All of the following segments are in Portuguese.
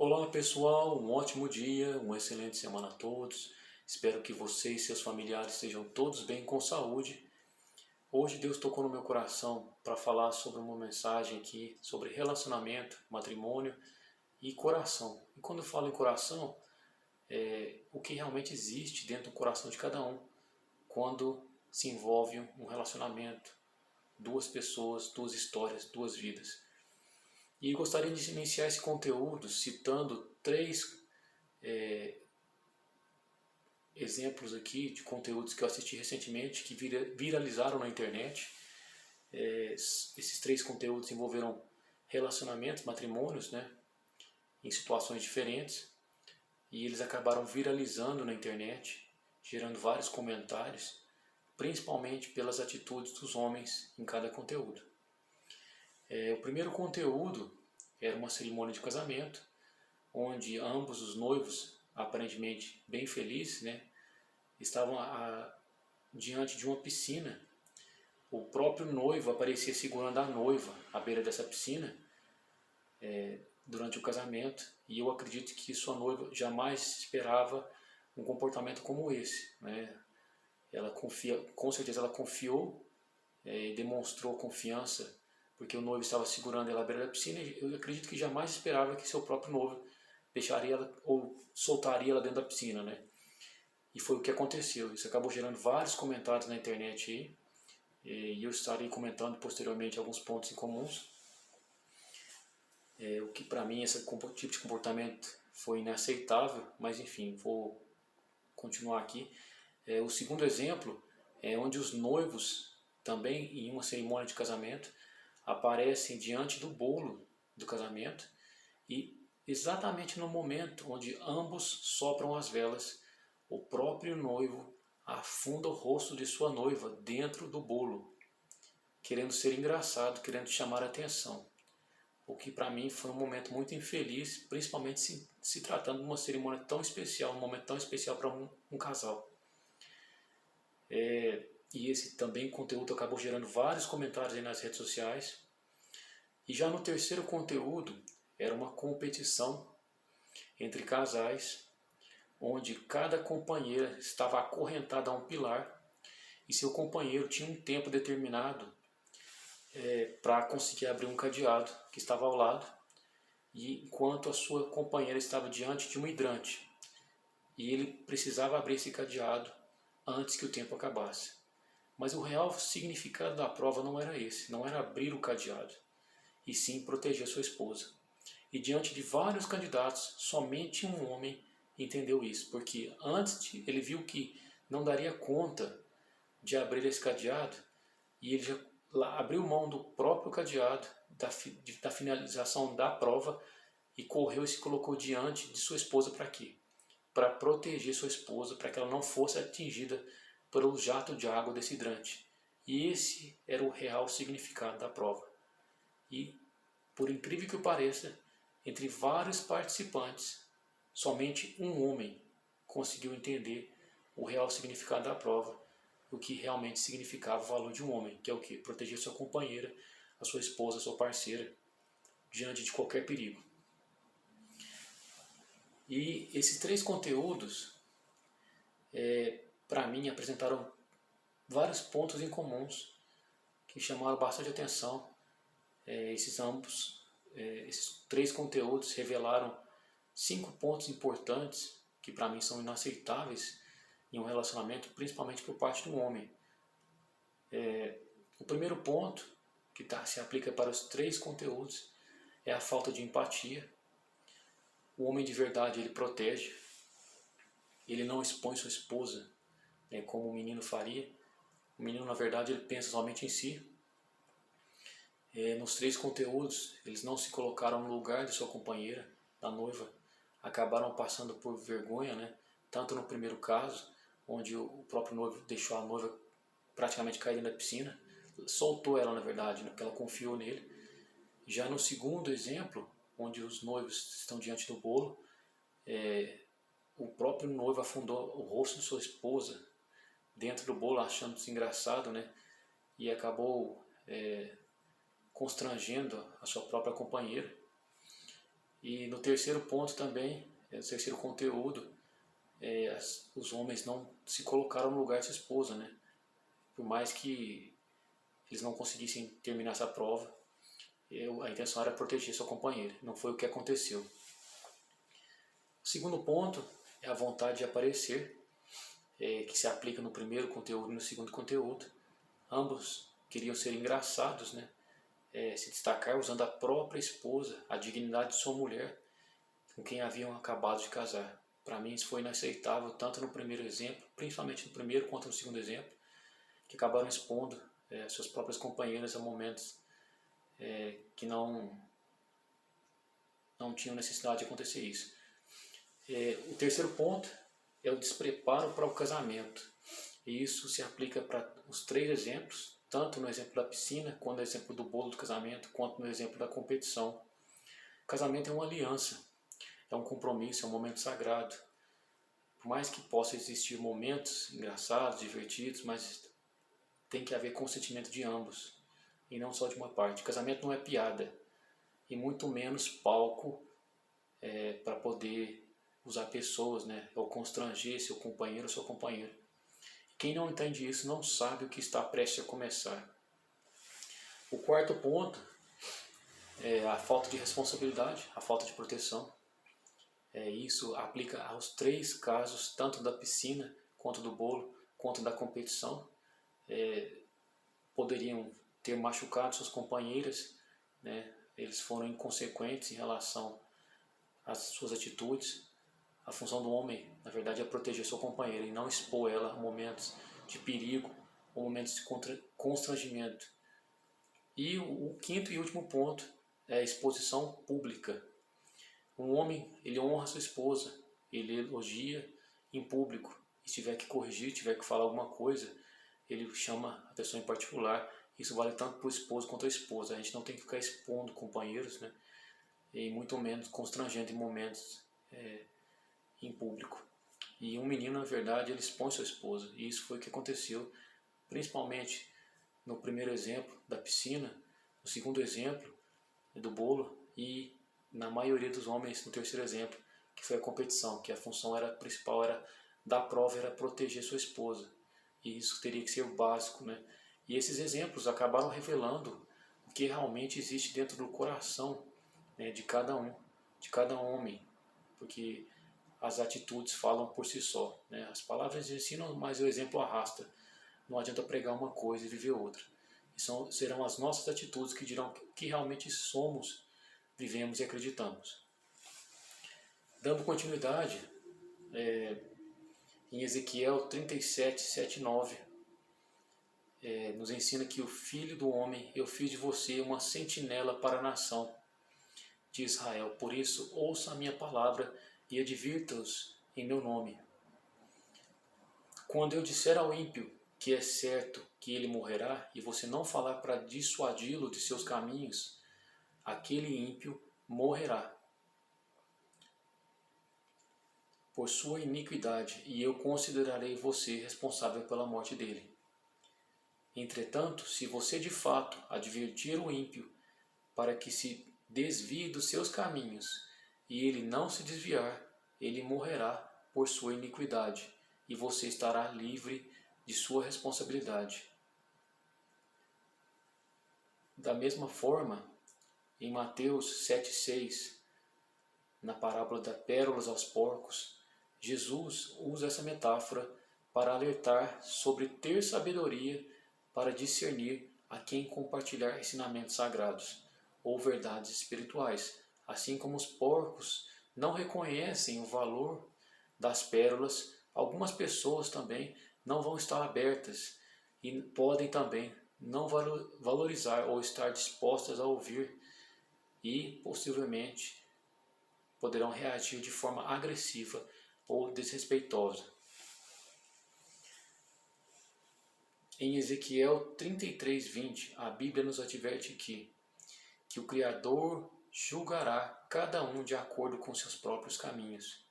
Olá pessoal, um ótimo dia, uma excelente semana a todos. Espero que você e seus familiares estejam todos bem com saúde. Hoje Deus tocou no meu coração para falar sobre uma mensagem aqui sobre relacionamento, matrimônio e coração. E quando eu falo em coração, é o que realmente existe dentro do coração de cada um quando se envolve um relacionamento, duas pessoas, duas histórias, duas vidas. E gostaria de iniciar esse conteúdo citando três exemplos aqui de conteúdos que eu assisti recentemente que viralizaram na internet. Esses três conteúdos envolveram relacionamentos, matrimônios, né, em situações diferentes, e eles acabaram viralizando na internet, gerando vários comentários, principalmente pelas atitudes dos homens em cada conteúdo. O primeiro conteúdo era uma cerimônia de casamento, onde ambos os noivos, aparentemente bem felizes, né, estavam diante de uma piscina. O próprio noivo aparecia segurando a noiva à beira dessa piscina durante o casamento, e eu acredito que sua noiva jamais esperava um comportamento como esse, né? Ela com certeza ela confiou e demonstrou confiança porque o noivo estava segurando ela à beira da piscina, e eu acredito que jamais esperava que seu próprio noivo deixaria ela ou soltaria ela dentro da piscina, né? E foi o que aconteceu. Isso acabou gerando vários comentários na internet aí, e eu estarei comentando posteriormente alguns pontos em comuns. O que para mim esse tipo de comportamento foi inaceitável, mas enfim, vou continuar aqui. O segundo exemplo é onde os noivos, também em uma cerimônia de casamento, aparecem diante do bolo do casamento, e exatamente no momento onde ambos sopram as velas, o próprio noivo afunda o rosto de sua noiva dentro do bolo, querendo ser engraçado, querendo chamar a atenção. O que para mim foi um momento muito infeliz, principalmente se tratando de uma cerimônia tão especial, um momento tão especial para um casal. E esse também conteúdo acabou gerando vários comentários aí nas redes sociais. E já no terceiro conteúdo, era uma competição entre casais, onde cada companheira estava acorrentada a um pilar e seu companheiro tinha um tempo determinado para conseguir abrir um cadeado que estava ao lado, e enquanto a sua companheira estava diante de um hidrante e ele precisava abrir esse cadeado antes que o tempo acabasse. Mas o real significado da prova não era esse, não era abrir o cadeado, e sim proteger sua esposa. E diante de vários candidatos, somente um homem entendeu isso, porque ele viu que não daria conta de abrir esse cadeado, e ele já abriu mão do próprio cadeado, da finalização da prova, e correu e se colocou diante de sua esposa para quê? Para proteger sua esposa, para que ela não fosse atingida pelo jato de água desse hidrante. E esse era o real significado da prova. E, por incrível que pareça, entre vários participantes, somente um homem conseguiu entender o real significado da prova, o que realmente significava o valor de um homem, que é o quê? Proteger sua companheira, a sua esposa, a sua parceira, diante de qualquer perigo. E esses três conteúdos, para mim, apresentaram vários pontos em comuns que chamaram bastante atenção. Esses três conteúdos revelaram 5 pontos importantes que para mim são inaceitáveis em um relacionamento, principalmente por parte do homem. O primeiro ponto, que se aplica para os três conteúdos, é a falta de empatia. O homem de verdade, ele protege, ele não expõe sua esposa, né, como o menino faria. O menino, na verdade, ele pensa somente em si. Nos três conteúdos, eles não se colocaram no lugar de sua companheira, da noiva, acabaram passando por vergonha, né? Tanto no primeiro caso, onde o próprio noivo deixou a noiva praticamente cair na piscina, soltou ela, na verdade, né, porque ela confiou nele. Já no segundo exemplo, onde os noivos estão diante do bolo, o próprio noivo afundou o rosto de sua esposa dentro do bolo, achando-se engraçado, né? E acabou constrangendo a sua própria companheira. E no terceiro ponto também, o terceiro conteúdo, os homens não se colocaram no lugar de sua esposa, né? Por mais que eles não conseguissem terminar essa prova, a intenção era proteger sua companheira. Não foi o que aconteceu. O segundo ponto é a vontade de aparecer, que se aplica no primeiro conteúdo e no segundo conteúdo. Ambos queriam ser engraçados, né? Se destacar usando a própria esposa, a dignidade de sua mulher, com quem haviam acabado de casar. Para mim isso foi inaceitável, tanto no primeiro exemplo, principalmente no primeiro quanto no segundo exemplo, que acabaram expondo suas próprias companheiras a momentos que não tinham necessidade de acontecer isso. O terceiro ponto é o despreparo para o casamento. E isso se aplica para os três exemplos, tanto no exemplo da piscina, quanto no exemplo do bolo do casamento, quanto no exemplo da competição. Casamento é uma aliança, é um compromisso, é um momento sagrado. Por mais que possa existir momentos engraçados, divertidos, mas tem que haver consentimento de ambos, e não só de uma parte. Casamento não é piada, e muito menos palco para poder usar pessoas, né, ou constranger seu companheiro ou sua companheira. Quem não entende isso não sabe o que está prestes a começar. O quarto ponto é a falta de responsabilidade, a falta de proteção. Isso aplica aos três casos, tanto da piscina, quanto do bolo, quanto da competição. Poderiam ter machucado suas companheiras, né? Eles foram inconsequentes em relação às suas atitudes. A função do homem, na verdade, é proteger sua companheira e não expor ela a momentos de perigo ou momentos de constrangimento. E o quinto e último ponto é a exposição pública. Um homem, ele honra sua esposa, ele elogia em público. E se tiver que corrigir, tiver que falar alguma coisa, ele chama a pessoa em particular. Isso vale tanto para o esposo quanto a esposa. A gente não tem que ficar expondo companheiros, né? E muito menos constrangendo em momentos em público. E um menino, na verdade, ele expõe sua esposa. E isso foi o que aconteceu, principalmente no primeiro exemplo da piscina, no segundo exemplo do bolo e na maioria dos homens no terceiro exemplo, que foi a competição, que a função principal da prova era proteger sua esposa. E isso teria que ser o básico, né? E esses exemplos acabaram revelando o que realmente existe dentro do coração, né, de cada homem, porque as atitudes falam por si só, né? As palavras ensinam, mas o exemplo arrasta. Não adianta pregar uma coisa e viver outra. E serão as nossas atitudes que dirão que realmente somos, vivemos e acreditamos. Dando continuidade, em Ezequiel 37, 7, 9, nos ensina que o Filho do Homem, eu fiz de você uma sentinela para a nação de Israel. Por isso, ouça a minha palavra e advirta-os em meu nome. Quando eu disser ao ímpio que é certo que ele morrerá, e você não falar para dissuadi-lo de seus caminhos, aquele ímpio morrerá por sua iniquidade, e eu considerarei você responsável pela morte dele. Entretanto, se você de fato advertir o ímpio para que se desvie dos seus caminhos, e ele não se desviar, ele morrerá por sua iniquidade, e você estará livre de sua responsabilidade. Da mesma forma, em Mateus 7,6, na parábola das pérolas aos porcos, Jesus usa essa metáfora para alertar sobre ter sabedoria para discernir a quem compartilhar ensinamentos sagrados ou verdades espirituais, assim como os porcos não reconhecem o valor das pérolas. Algumas pessoas também não vão estar abertas e podem também não valorizar ou estar dispostas a ouvir e possivelmente poderão reagir de forma agressiva ou desrespeitosa. Em Ezequiel 33:20, a Bíblia nos adverte que o Criador julgará cada um de acordo com seus próprios caminhos.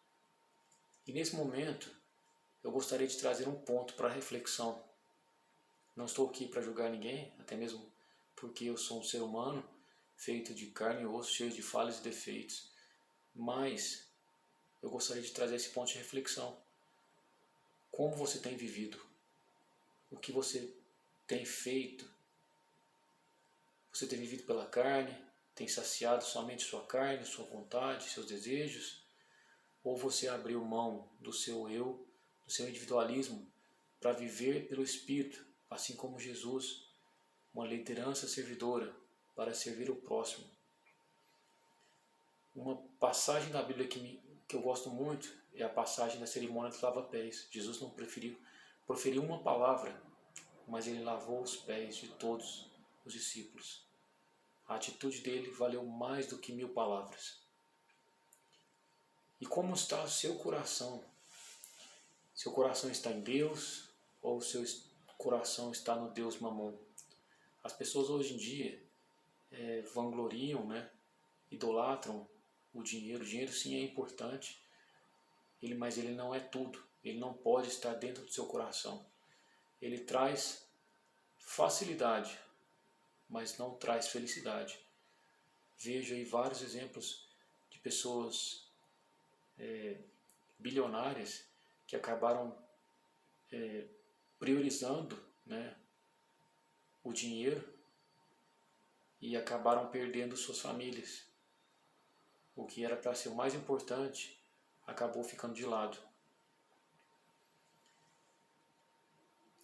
E nesse momento, eu gostaria de trazer um ponto para reflexão. Não estou aqui para julgar ninguém, até mesmo porque eu sou um ser humano, feito de carne e osso, cheio de falhas e defeitos. Mas eu gostaria de trazer esse ponto de reflexão. Como você tem vivido? O que você tem feito? Você tem vivido pela carne? Tem saciado somente sua carne, sua vontade, seus desejos? Ou você abriu mão do seu eu, do seu individualismo, para viver pelo Espírito, assim como Jesus, uma liderança servidora, para servir o próximo? Uma passagem da Bíblia que eu gosto muito é a passagem da cerimônia dos lava-pés. Jesus não proferiu uma palavra, mas ele lavou os pés de todos os discípulos. A atitude dele valeu mais do que 1000 palavras. E como está o seu coração? Seu coração está em Deus ou seu coração está no Deus Mamon? As pessoas hoje em dia vangloriam, idolatram o dinheiro. O dinheiro sim é importante, mas ele não é tudo. Ele não pode estar dentro do seu coração. Ele traz facilidade, mas não traz felicidade. Vejo aí vários exemplos de pessoas bilionárias que acabaram priorizando o dinheiro e acabaram perdendo suas famílias. O que era para ser o mais importante acabou ficando de lado.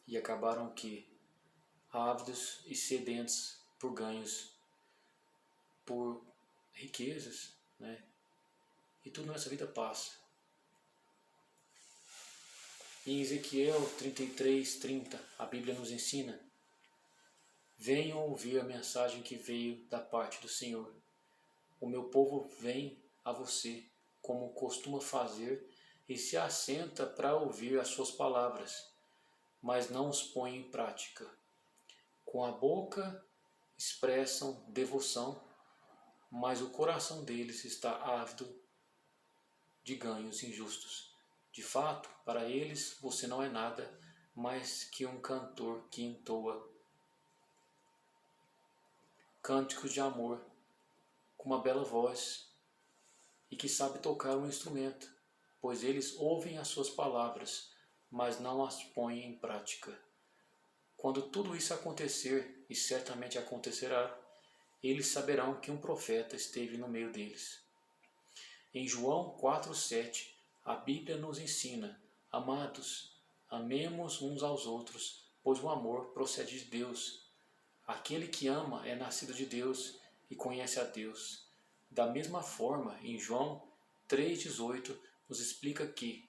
E acabaram ávidos e sedentos por ganhos, por riquezas, E tudo nessa vida passa. Em Ezequiel 33:30, a Bíblia nos ensina: venham ouvir a mensagem que veio da parte do Senhor. O meu povo vem a você, como costuma fazer, e se assenta para ouvir as suas palavras, mas não os põe em prática. Com a boca expressam devoção, mas o coração deles está ávido de ganhos injustos. De fato, para eles você não é nada mais que um cantor que entoa cânticos de amor com uma bela voz e que sabe tocar um instrumento, pois eles ouvem as suas palavras, mas não as põem em prática. Quando tudo isso acontecer, e certamente acontecerá, eles saberão que um profeta esteve no meio deles. Em João 4:7, a Bíblia nos ensina: amados, amemos uns aos outros, pois o amor procede de Deus. Aquele que ama é nascido de Deus e conhece a Deus. Da mesma forma, em João 3:18, nos explica que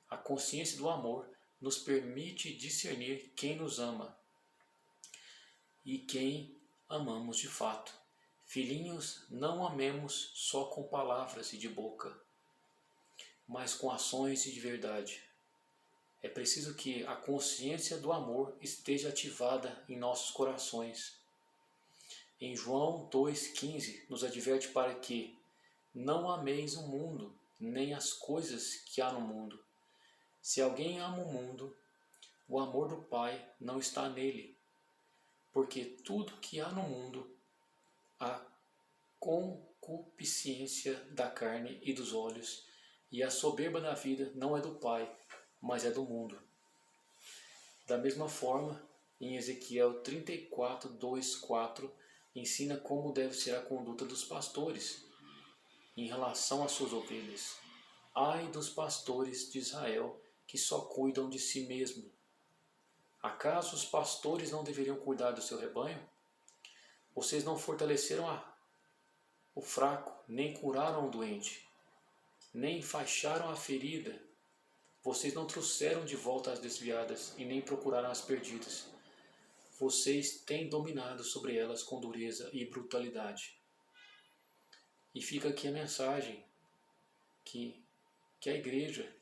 a consciência do amor nos permite discernir quem nos ama e quem amamos de fato. Filhinhos, não amemos só com palavras e de boca, mas com ações e de verdade. É preciso que a consciência do amor esteja ativada em nossos corações. Em João 2,15 nos adverte para que não ameis o mundo, nem as coisas que há no mundo. Se alguém ama o mundo, o amor do Pai não está nele, porque tudo que há no mundo, a concupiscência da carne e dos olhos, e a soberba da vida não é do Pai, mas é do mundo. Da mesma forma, em Ezequiel 34:2-4, ensina como deve ser a conduta dos pastores em relação às suas ovelhas. Ai dos pastores de Israel que só cuidam de si mesmo. Acaso os pastores não deveriam cuidar do seu rebanho? Vocês não fortaleceram o fraco, nem curaram o doente, nem enfaixaram a ferida. Vocês não trouxeram de volta as desviadas e nem procuraram as perdidas. Vocês têm dominado sobre elas com dureza e brutalidade. E fica aqui a mensagem que a igreja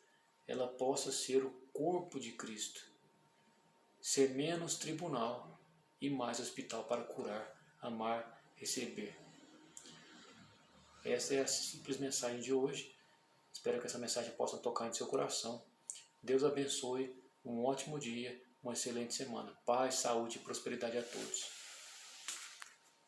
ela possa ser o corpo de Cristo, ser menos tribunal e mais hospital para curar, amar, receber. Essa é a simples mensagem de hoje. Espero que essa mensagem possa tocar em seu coração. Deus abençoe, um ótimo dia, uma excelente semana. Paz, saúde e prosperidade a todos.